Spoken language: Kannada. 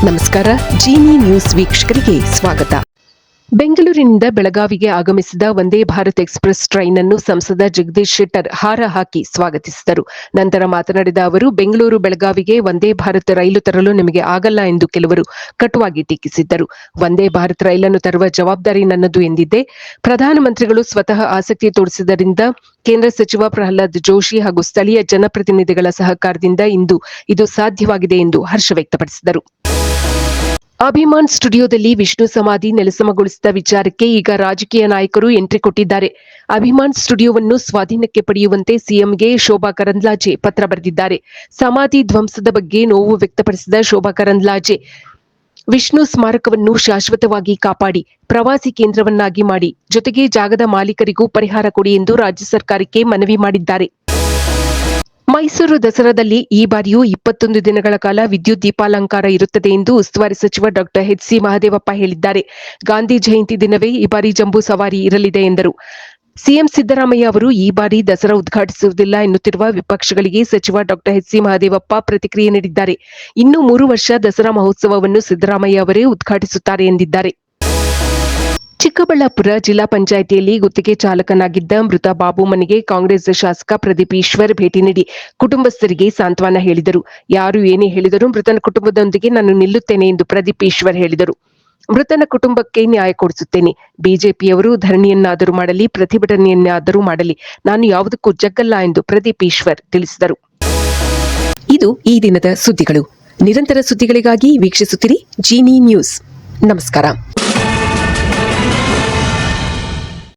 ನಮಸ್ಕಾರ. ಜೀನಿ ನ್ಯೂಸ್ ವೀಕ್ಷಕರಿಗೆ ಸ್ವಾಗತ. ಬೆಂಗಳೂರಿನಿಂದ ಬೆಳಗಾವಿಗೆ ಆಗಮಿಸಿದ ವಂದೇ ಭಾರತ್ ಎಕ್ಸ್‌ಪ್ರೆಸ್ ಟ್ರೈನ್ ಅನ್ನು ಸಂಸದ ಜಗದೀಶ್ ಶೆಟ್ಟರ್ ಹಾರ ಹಾಕಿ ಸ್ವಾಗತಿಸಿದರು. ನಂತರ ಮಾತನಾಡಿದ ಅವರು, ಬೆಂಗಳೂರು ಬೆಳಗಾವಿಗೆ ವಂದೇ ಭಾರತ್ ರೈಲು ತರಲು ನಿಮಗೆ ಆಗಲ್ಲ ಎಂದು ಕೆಲವರು ಕಟುವಾಗಿ ಟೀಕಿಸಿದ್ದರು. ವಂದೇ ಭಾರತ್ ರೈಲನ್ನು ತರುವ ಜವಾಬ್ದಾರಿ ನನ್ನದು ಎಂದಿದ್ದೆ. ಪ್ರಧಾನಮಂತ್ರಿಗಳು ಸ್ವತಃ ಆಸಕ್ತಿ ತೋರಿಸಿದ್ದರಿಂದ ಕೇಂದ್ರ ಸಚಿವ ಪ್ರಹ್ಲಾದ್ ಜೋಶಿ ಹಾಗೂ ಸ್ಥಳೀಯ ಜನಪ್ರತಿನಿಧಿಗಳ ಸಹಕಾರದಿಂದ ಇಂದು ಇದು ಸಾಧ್ಯವಾಗಿದೆ ಎಂದು ಹರ್ಷ ವ್ಯಕ್ತಪಡಿಸಿದರು. ಅಭಿಮಾನ್ ಸ್ಟುಡಿಯೋದಲ್ಲಿ ವಿಷ್ಣು ಸಮಾಧಿ ನೆಲಸಮಗೊಳಿಸಿದ ವಿಚಾರಕ್ಕೆ ಈಗ ರಾಜಕೀಯ ನಾಯಕರು ಎಂಟ್ರಿ ಕೊಟ್ಟಿದ್ದಾರೆ. ಅಭಿಮಾನ್ ಸ್ಟುಡಿಯೋವನ್ನು ಸ್ವಾಧೀನಕ್ಕೆ ಪಡೆಯುವಂತೆ ಸಿಎಂಗೆ ಶೋಭಾ ಕರಂದ್ಲಾಜೆ ಪತ್ರ ಬರೆದಿದ್ದಾರೆ. ಸಮಾಧಿ ಧ್ವಂಸದ ಬಗ್ಗೆ ನೋವು ವ್ಯಕ್ತಪಡಿಸಿದ ಶೋಭಾ ಕರಂದ್ಲಾಜೆ, ವಿಷ್ಣು ಸ್ಮಾರಕವನ್ನು ಶಾಶ್ವತವಾಗಿ ಕಾಪಾಡಿ, ಪ್ರವಾಸಿ ಕೇಂದ್ರವನ್ನಾಗಿ ಮಾಡಿ, ಜೊತೆಗೆ ಜಾಗದ ಮಾಲೀಕರಿಗೂ ಪರಿಹಾರ ಕೊಡಿ ಎಂದು ರಾಜ್ಯ ಸರ್ಕಾರಕ್ಕೆ ಮನವಿ ಮಾಡಿದ್ದಾರೆ. ಮೈಸೂರು ದಸರಾದಲ್ಲಿ ಈ ಬಾರಿಯೂ 21 ದಿನಗಳ ಕಾಲ ವಿದ್ಯುತ್ ದೀಪಾಲಂಕಾರ ಇರುತ್ತದೆ ಎಂದು ಉಸ್ತುವಾರಿ ಸಚಿವ ಡಾ ಎಚ್.ಸಿ. ಮಹದೇವಪ್ಪ ಹೇಳಿದ್ದಾರೆ. ಗಾಂಧಿ ಜಯಂತಿ ದಿನವೇ ಈ ಬಾರಿ ಜಂಬೂ ಸವಾರಿ ಇರಲಿದೆ ಎಂದರು. ಸಿಎಂ ಸಿದ್ದರಾಮಯ್ಯ ಅವರು ಈ ಬಾರಿ ದಸರಾ ಉದ್ಘಾಟಿಸುವುದಿಲ್ಲ ಎನ್ನುತ್ತಿರುವ ವಿಪಕ್ಷಗಳಿಗೆ ಸಚಿವ ಡಾ ಎಚ್.ಸಿ. ಮಹದೇವಪ್ಪ ಪ್ರತಿಕ್ರಿಯೆ ನೀಡಿದ್ದಾರೆ. ಇನ್ನು 3 ವರ್ಷ ದಸರಾ ಮಹೋತ್ಸವವನ್ನು ಸಿದ್ದರಾಮಯ್ಯ ಅವರೇ ಉದ್ಘಾಟಿಸುತ್ತಾರೆ ಎಂದಿದ್ದಾರೆ. ಚಿಕ್ಕಬಳ್ಳಾಪುರ ಜಿಲ್ಲಾ ಪಂಚಾಯಿತಿಯಲ್ಲಿ ಗುತ್ತಿಗೆ ಚಾಲಕನಾಗಿದ್ದ ಮೃತ ಬಾಬು ಮನೆಗೆ ಕಾಂಗ್ರೆಸ್ ಶಾಸಕ ಪ್ರದೀಪ್ ಈಶ್ವರ್ ಭೇಟಿ ನೀಡಿ ಕುಟುಂಬಸ್ಥರಿಗೆ ಸಾಂತ್ವನ ಹೇಳಿದರು. ಯಾರು ಏನೇ ಹೇಳಿದರೂ ಮೃತನ ಕುಟುಂಬದೊಂದಿಗೆ ನಾನು ನಿಲ್ಲುತ್ತೇನೆ ಎಂದು ಪ್ರದೀಪ್ ಈಶ್ವರ್ ಹೇಳಿದರು. ಮೃತನ ಕುಟುಂಬಕ್ಕೆ ನ್ಯಾಯ ಕೊಡಿಸುತ್ತೇನೆ. ಬಿಜೆಪಿಯವರು ಧರಣಿಯನ್ನಾದರೂ ಮಾಡಲಿ, ಪ್ರತಿಭಟನೆಯನ್ನಾದರೂ ಮಾಡಲಿ, ನಾನು ಯಾವುದಕ್ಕೂ ಜಗ್ಗಲ್ಲ ಎಂದು ಪ್ರದೀಪ್ ಈಶ್ವರ್ ತಿಳಿಸಿದರು. ಇದು ಈ ದಿನದ ಸುದ್ದಿಗಳು. ನಿರಂತರ ಸುದ್ದಿಗಳಿಗಾಗಿ ವೀಕ್ಷಿಸುತ್ತಿರಿ ಜೀನಿ ನ್ಯೂಸ್. ನಮಸ್ಕಾರ.